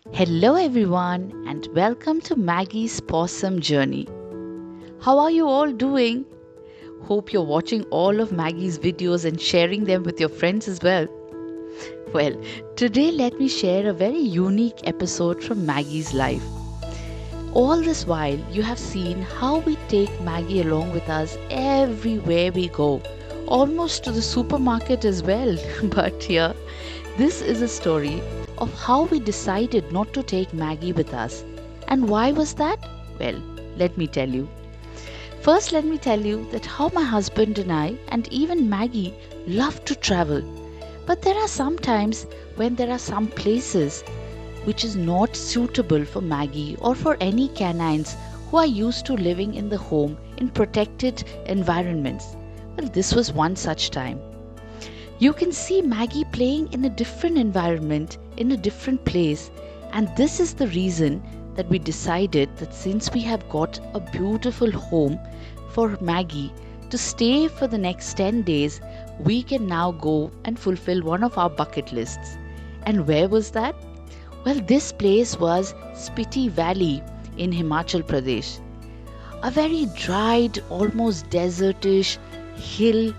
Hello, everyone, and welcome to Maggie's Possum Journey. How are you all doing? Hope you're watching all of Maggie's videos and sharing them with your friends as well. Well, today let me share a very unique episode from Maggie's life. All this while, you have seen how we take Maggie along with us everywhere we go, almost to the supermarket as well. But here, this is a story of how we decided not to take Maggie with us. And why was that? Well, let me tell you. First, let me tell you that how my husband and I, and even Maggie, love to travel. But there are some times when there are some places which is not suitable for Maggie or for any canines who are used to living in the home in protected environments. Well, this was one such time. You can see Maggie playing in a different environment, in a different place, and this is the reason that we decided that since we have got a beautiful home for Maggie to stay for the next 10 days, we can now go and fulfill one of our bucket lists. And where was that? Well, this place was Spiti Valley in Himachal Pradesh. A very dried, almost desertish hill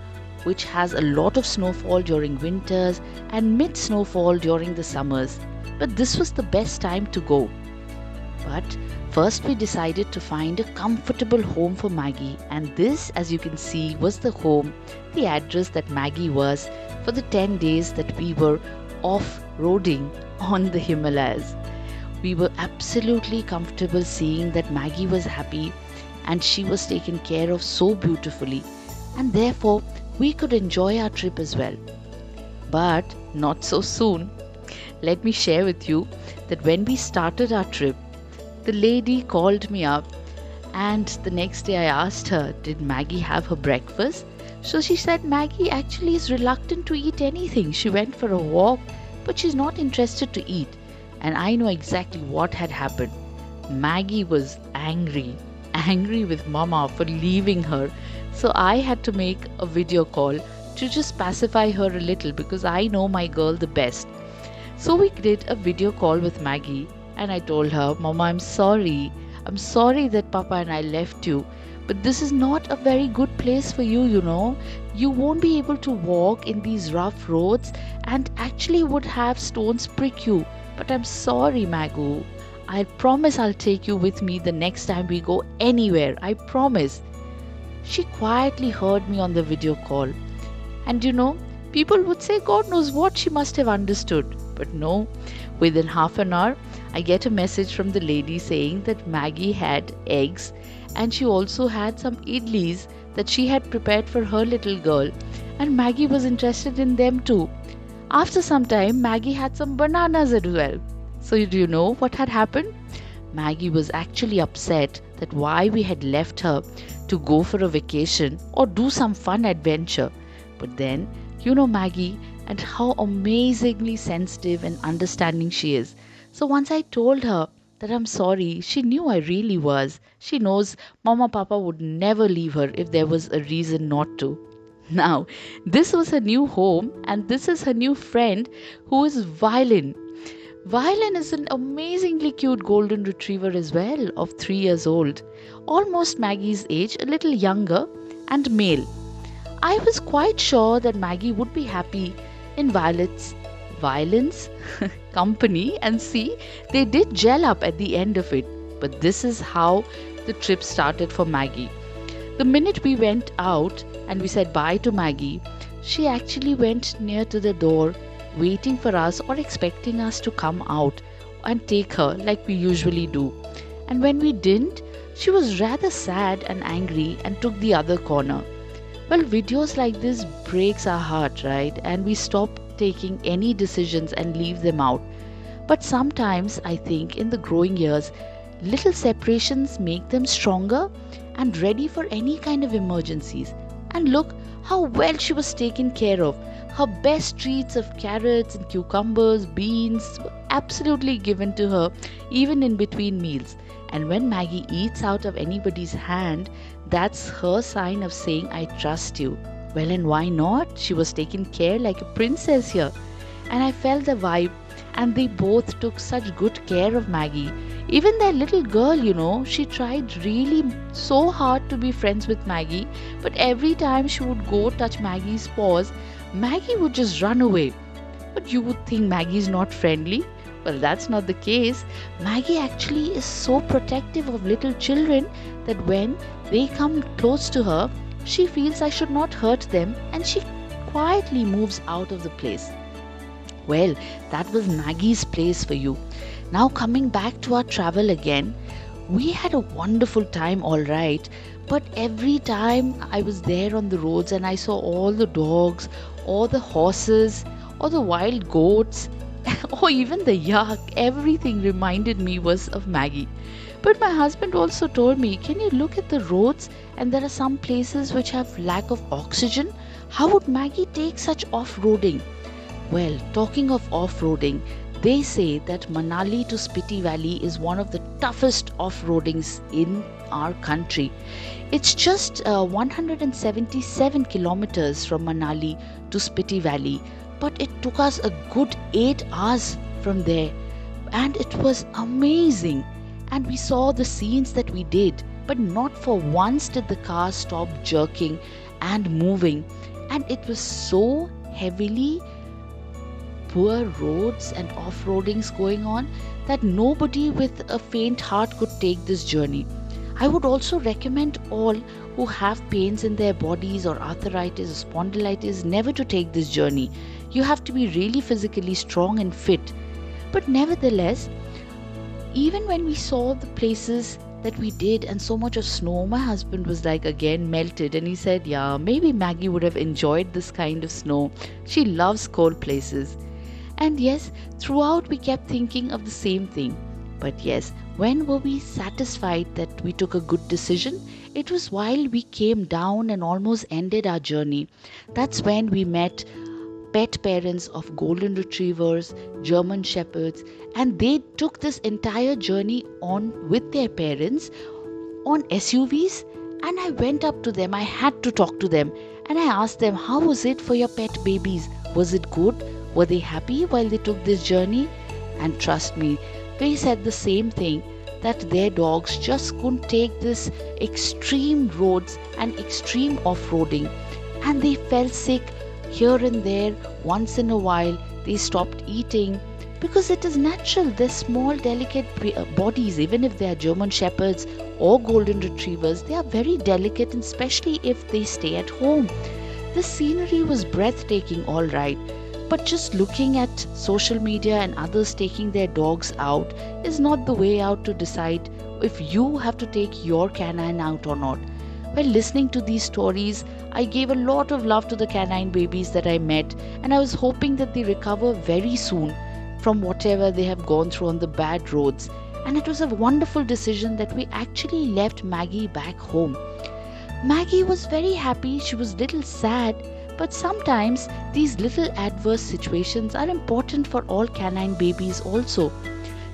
which has a lot of snowfall during winters and mid snowfall during the summers. But this was the best time to go. But first we decided to find a comfortable home for Maggie, and this, as you can see, was the home, the address that Maggie was for the 10 days that we were off-roading on the Himalayas. We were absolutely comfortable seeing that Maggie was happy and she was taken care of so beautifully, and therefore we could enjoy our trip as well. But not so soon. Let me share with you that when we started our trip, the lady called me up, and the next day I asked her, did Maggie have her breakfast? So she said Maggie actually is reluctant to eat anything. She went for a walk, but she's not interested to eat. And I know exactly what had happened. Maggie was angry with Mama for leaving her. So I had to make a video call to just pacify her a little because I know my girl the best. So we did a video call with Maggie and I told her, Mama, I'm sorry. I'm sorry that Papa and I left you. But this is not a very good place for you, you know. You won't be able to walk in these rough roads and actually would have stones prick you. But I'm sorry, Magu. I promise I'll take you with me the next time we go anywhere. I promise. She quietly heard me on the video call. And you know, people would say, God knows what she must have understood. But no, within half an hour, I get a message from the lady saying that Maggie had eggs and she also had some idlis that she had prepared for her little girl. And Maggie was interested in them too. After some time, Maggie had some bananas as well. So do you know what had happened? Maggie was actually upset that why we had left her to go for a vacation or do some fun adventure. But then, you know Maggie and how amazingly sensitive and understanding she is. So once I told her that I'm sorry, she knew I really was. She knows Mama Papa would never leave her if there was a reason not to. Now, this was her new home and this is her new friend who is Violin. Violin is an amazingly cute golden retriever as well of 3 years old, almost Maggie's age, a little younger and male. I was quite sure that Maggie would be happy in Violin's company, and see, they did gel up at the end of it. But this is how the trip started for Maggie. The minute we went out and we said bye to Maggie, she actually went near to the door waiting for us or expecting us to come out and take her like we usually do. And when we didn't, she was rather sad and angry and took the other corner. Well, videos like this breaks our heart, right? And we stop taking any decisions and leave them out. But sometimes I think in the growing years, little separations make them stronger and ready for any kind of emergencies. And look how well she was taken care of. Her best treats of carrots and cucumbers, beans were absolutely given to her even in between meals. And when Maggie eats out of anybody's hand, that's her sign of saying, I trust you. Well, and why not? She was taken care like a princess here. And I felt the vibe and they both took such good care of Maggie. Even their little girl, she tried really so hard to be friends with Maggie, but every time she would go touch Maggie's paws, Maggie would just run away. But you would think Maggie is not friendly. Well, that's not the case. Maggie actually is so protective of little children that when they come close to her, she feels I should not hurt them and she quietly moves out of the place. Well, that was Maggie's place for you. Now, coming back to our travel again, we had a wonderful time, all right. But every time I was there on the roads and I saw all the dogs, or the horses, or the wild goats, or even the yak, everything reminded me was of Maggie. But my husband also told me, can you look at the roads and there are some places which have lack of oxygen? How would Maggie take such off-roading? Well, talking of off-roading, they say that Manali to Spiti Valley is one of the toughest off-roadings in our country. It's just 177 kilometers from Manali to Spiti Valley, but it took us a good 8 hours from there, and it was amazing. And we saw the scenes that we did, but not for once did the car stop jerking and moving. And it was so heavily poor roads and off-roadings going on that nobody with a faint heart could take this journey. I would also recommend all who have pains in their bodies or arthritis or spondylitis never to take this journey. You have to be really physically strong and fit. But nevertheless, even when we saw the places that we did and so much of snow, my husband was like again melted and he said, yeah, maybe Maggie would have enjoyed this kind of snow. She loves cold places. And yes, throughout we kept thinking of the same thing. But yes, when were we satisfied that we took a good decision? It was while we came down and almost ended our journey. That's when we met pet parents of golden retrievers, German shepherds, and they took this entire journey on with their parents on SUVs. And I went up to them, I had to talk to them, and I asked them, how was it for your pet babies? Was it good? Were they happy while they took this journey? And trust me, they said the same thing, that their dogs just couldn't take this extreme roads and extreme off-roading, and they felt sick here and there. Once in a while they stopped eating, because it is natural. They're small delicate bodies. Even if they are German shepherds or golden retrievers, they are very delicate, and especially if they stay at home. The scenery was breathtaking, all right, but just looking at social media and others taking their dogs out is not the way out to decide if you have to take your canine out or not. While listening to these stories, I gave a lot of love to the canine babies that I met, and I was hoping that they recover very soon from whatever they have gone through on the bad roads. And it was a wonderful decision that we actually left Maggie back home. Maggie was very happy, she was a little sad, but sometimes these little adverse situations are important for all canine babies also.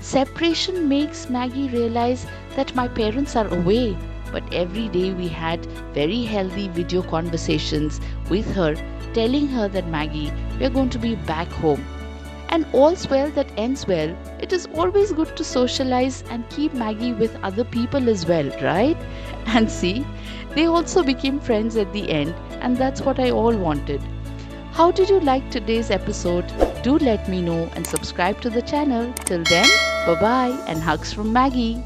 Separation makes Maggie realize that my parents are away, but every day we had very healthy video conversations with her, telling her that Maggie, we are going to be back home. And all's well that ends well. It is always good to socialize and keep Maggie with other people as well, right? And see, they also became friends at the end, and that's what I all wanted. How did you like today's episode? Do let me know and subscribe to the channel. Till then, bye-bye and hugs from Maggie.